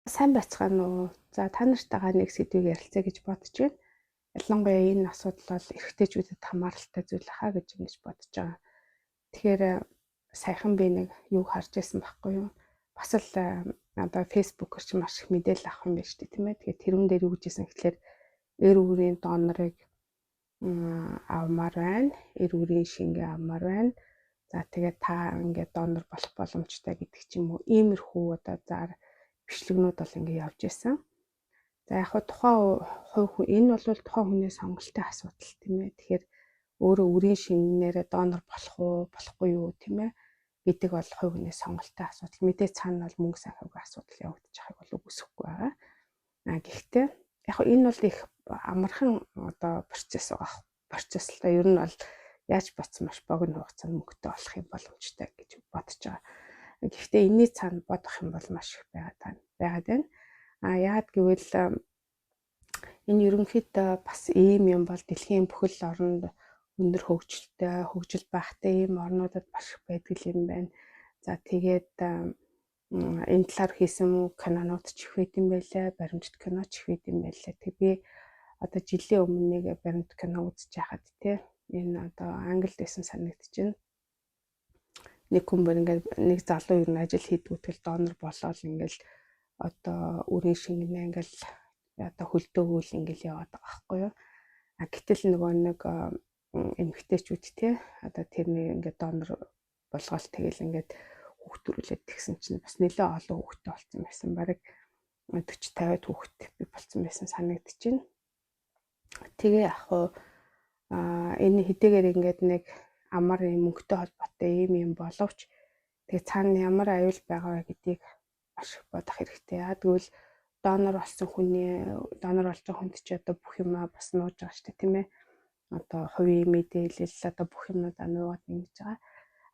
Сайн байцгаана уу? За та нартайгаа нэг сэдвийг ярилцъя гэж бодож байна. Ялангуяа энэ асуудал бол эрэгтэйчүүдэд хамааралтай зүйл хаа гэж ингэж бодож байгаа. Тэгэхээр саяхан би нэг юу харж байсан байхгүй юу? Бас л одоо фэйсбүүкээр ч маш их мэдээлэл авах юм байна шүү дээ, тийм ээ. Тэгэхээр тэрүүн дээр юу гэжсэн гэхэлэр эр үүрийн донорыг авмаар байна. Эр үүрийн шингээ авмаар байна. За тэгээд та ингээд донор болох боломжтой гэдэг ч юм уу. Иймэрхүү одоо зар бичлэгнүүд бол ингээд явж исэн. За яг хөө тухайн хувь хүн энэ бол тухайн хүний сонголтын асуудал тийм ээ. Тэгэхээр өөрөө үрийн шингэнээрээ донор болох уу, болохгүй юу тийм ээ гэдэг бол хувь хүний сонголтын асуудал. Мэдээ цаана бол мөнгө санхүүгийн асуудал явагдаж байгааг бол үгүйсэхгүй байгаа. Гэхдээ яг хөө энэ бол их амархан одоо процесс байгаа. Процесс л та ер нь бол яаж бацсан маш богино хугацаанд мөнгөтэй болох юм боломжтой гэж бодож байгаа. Гэхдээ энэний цаана бодох юм бол маш их байгаад байна. Яагаад гэвэл энэ ерөнхийдөө бас ийм юм бол дэлхийн бүхэл орнд өндөр хөгжилтэй, хөгжил багтай ийм орнуудад маш их байдаг юм байна. За тэгээд энэ талаар хийсэн кинонууд ч их байт юм байлаа, баримтат кино ч их байт юм байлаа. Тэг би одоо жилийн өмнө нэг баримт кино үзэж байхад тий энэ одоо англид байсан санагдаж байна. Нэг хүн бүр ингээд нэг залуу ер нь ажил хийдгүү тэгэл донор болоод ингээл одоо үрийн шингэнэ ингээл одоо хөлдөөгөл ингээл яваад байгаа байхгүй юу. Гэтэл нөгөө нэг эмэгтэйчүүд тий одоо тэрний ингээд донор болгоол тэгэл ингээд хүүхдөрүүлээд тэгсэн чинь бас нэлээ олон хүүхдтэй болсон байсан. Бараг 40-50 хүүхдтэй би болсон байсан санагдаж байна. Тэгээ яг хуу энэ хэдийгээр ингээд нэг амар юм мөнгөтэй холбоотой юм боловч тэгээ цаана ямар аюул байгаа вэ гэдгийг маш их бодох хэрэгтэй. Тэгвэл донор болсон хүнд ч одоо бүх юм бас нууж байгаа шүү дээ тийм ээ. Одоо хувийн мэдээлэл одоо бүх юмудаа нуугаад ингэж байгаа.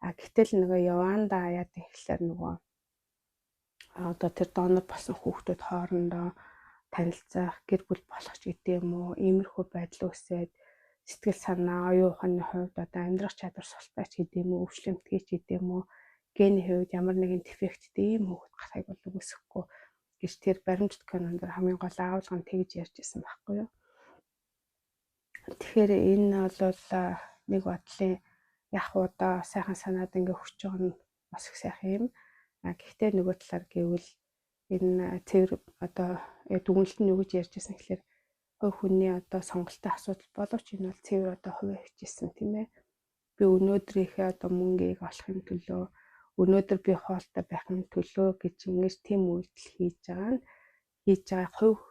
Гэтэл нөгөө Яванда яад гэхэлэр нөгөө одоо тэр донор болсон хүүхдүүд хоорондоо танилцах, гэр бүл болох ч гэдэг юм уу, иймэрхүү байдал үүсээд сэтгэл санаа, оюун ухааны хувьд одоо амьдрах чадвар султаач гэдэг юм уу, өвчлөмтгийч гэдэг юм уу, гений хувьд ямар нэгэн дефекттэй ийм хүүхэд гарахыг бол үгүйсэхгүй гэж тэр баримтат кинонд хамгийн гол агуулга нь тэгж ярьж ирсэн байхгүй юу. Тэгэхээр энэ бол нэг бодлын яг удаа сайхан санаад ингээ хүч байгаа нь бас их сайхан юм. Гэхдээ нөгөө талаар гэвэл энэ цэвэр одоо дүгнэлт нь юу гэж ярьж ирсэн гэхээр хувь хүний одоо сонголтын асуудал боловч энэ бол цэвэр одоо хувиа хичээсэн тийм ээ. Би өнөөдрийнхээ одоо мөнгийг олохын төлөө өнөөдөр би хоолтой байхын төлөө гэж ингэж тийм үйлдэл хийж байгаа хувь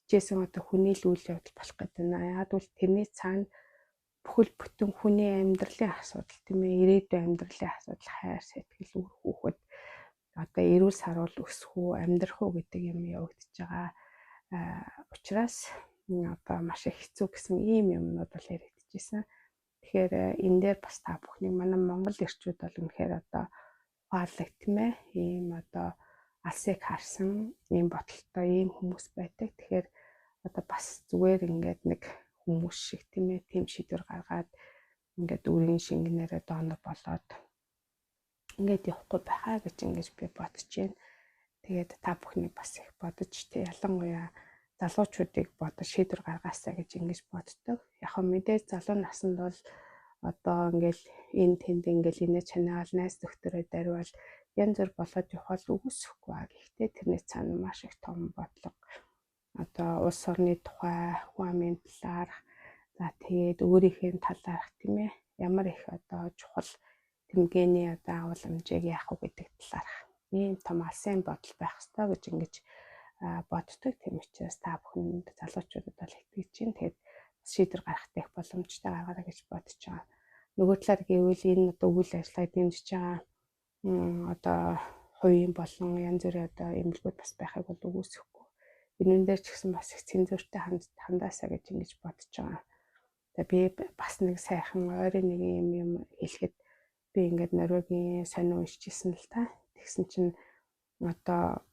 хичээсэн одоо хүний л үйл явдал болох гэдэг байна. Яг бол тэрний цаана бүхэл бүтэн хүний амьдралын асуудал тийм ээ, ирээдүйн амьдралын асуудал, хайр сэтгэл үр хүүхэд одоо эрүүл саруул өсөх үү, амьдрах уу гэдэг юм явагдаж байгаа. Учраас одоо маш их хэцүү гэсэн ийм юмнууд бол яригдчихсэн. Тэгэхээр энэ дээр бас та бүхний манай Монгол эрчүүд бол үнэхээр одоо ухаалаг тийм ээ, ийм одоо алсыг харсан ийм бодолтой ийм хүмүүс байдаг. Тэгэхээр одоо бас зүгээр ингээд нэг хүмүүс шиг тийм ээ, тийм шийдвэр гаргаад ингээд үрийн шингэнээрээ донор болоод ингээд явахгүй байхаа гэж ингэж би бодож байна. Тэгээд та бүхний бас их бодож тий ялангуяа залуучуудыг бодож шийдвэр гаргаасаа гэж ингэж боддог. Яг хөө мэдээж залуу наснд бол одоо ингээл энэ тэнд ингээл инээ чанаал найз нөхдөөрөө даривал янз бүр болоод явах үгүйсэхгүй. Гэхдээ тэрний цаана маш их том бодлого одоо улс орны тухай, хүн амын талаарх, за тэгээд өөрийнхөө талаарх тийм ээ ямар их одоо чухал тэмдгээний одоо агуулмжийг яах вэ гэдэг талаарх ийм том алсын бодол байх ёстой гэж ингэж боддог. Тийм учраас та бүхэнд залуучуудад бол итгэж чинь тэгээд шийдвэр гаргахтай их боломжтой гаргаарай гэж бодож байгаа. Нөгөө талаар гэвэл энэ одоо үйл ажиллагааг дэмжиж байгаа одоо хувийн болон янз бүрийн одоо эмнэлгүүд бас байхыг бол үгүйсэхгүй. Энэ дээр ч гэсэн бас их цензуртай хандаасаа гэж ингэж бодож байгаа. За би бас нэг сайхан ойрын нэг юм хэлэхэд би ингээд Норвегийн сонио уншижсэн л та. Тэгсэн чинь одоо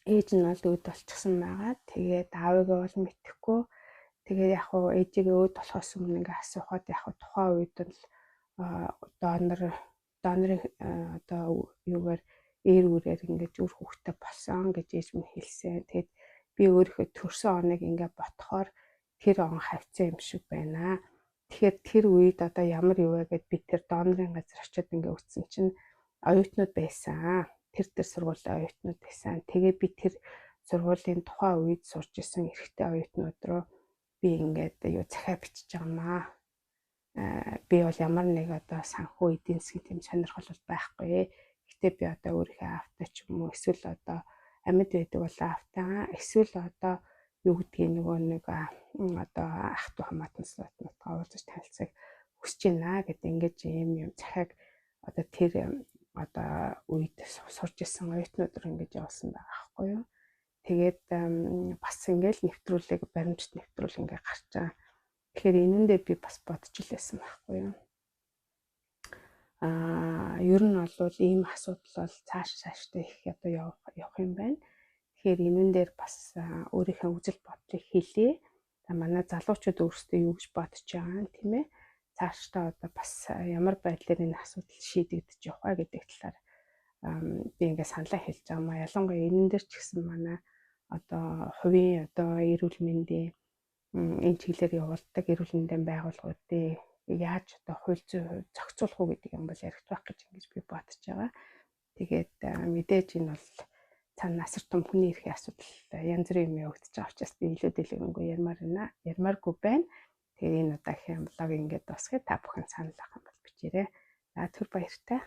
ээж нь бол өвд болчихсон байгаа. Тэгээд аавыгаа бол мэдэхгүй. Тэгээд яг хуу ээжигээ өвд болохоос өмнө ингээ асуухад яг хуу тухайн үед л донорын одоо юугаар ээр үрээр ингэж үр хөвгтэй болсон гэж ээж минь хэлсэн. Тэгэд би өөрийнхөө төрсөн оныг ингээ ботхоор тэр он хавцсан юм шиг байна. Тэгэхээр тэр үед одоо ямар юу вэ гэд би тэр донорын газар очиод ингээ үтсэн чинь оюутнууд байсан. Тэр сургуулийн оюутнууд байсан. Тэгээ би тэр сургуулийн тухайн үед сурч исэн эрэгтэй оюутнууд руу би ингээд юу захиа бичиж байгаамаа. Би бол ямар нэг одоо санхүү эдийн засгийн тийм сонирхол бол байхгүй. Гэтэ би одоо өөрийнхөө автаа ч юм уу эсвэл одоо амьд байдаг бол автаа эсвэл одоо юу гэдгийг нөгөө нэг одоо ах トゥ хамаатанцтай уулзаж танилцахыг хүсэж байна гэдэг ингэж юм захиаг одоо тэр одоо үед сурч исэн оюутнууд руу ингэж явуулсан байгаа байхгүй юу. Тэгээд бас ингээл нэвтрүүлэг баримтт нэвтрүүл ингээ гарч байгаа. Тэгэхээр энэндээ би бас бодож илээсэн байхгүй юу. Ер нь бол ийм асуудал бол цаашдаа их одоо явах юм байна. Тэгэхээр энэн дээр бас өөрийнхөө үзэл бодлыг хэлье. Манай залуучууд өөрсдөө юу гэж бодож байгаа юм тийм ээ. Цаашдаа одоо бас ямар байдлаар энэ асуудал шийдэгдэж явах вэ гэдэг талаар би ингээ саналаа хэлж байгаа маа. Ялангуяа энэн дээр ч гэсэн манай одоо хувийн одоо эрүүл мэндийн энэ чиглэлээр явуулдаг эрүүл мэндийн байгууллагуудыг яаж одоо хууль зүйн хувьд зохицуулах уу гэдэг юм бол яригдах гэж ингэж би бодож байгаа. Тэгээд мэдээж энэ бол цаана насар том хүний эрхийн асуудал янз бүрийн юм явагдаж байгаа учраас би илүү дэлгэрэнгүй ярмааргүй байна. Тэгээд энэ удаагийн блог ингээд дуусгая. Та бүхэн санал авах юм бол бичээрэй. За түр баяртай.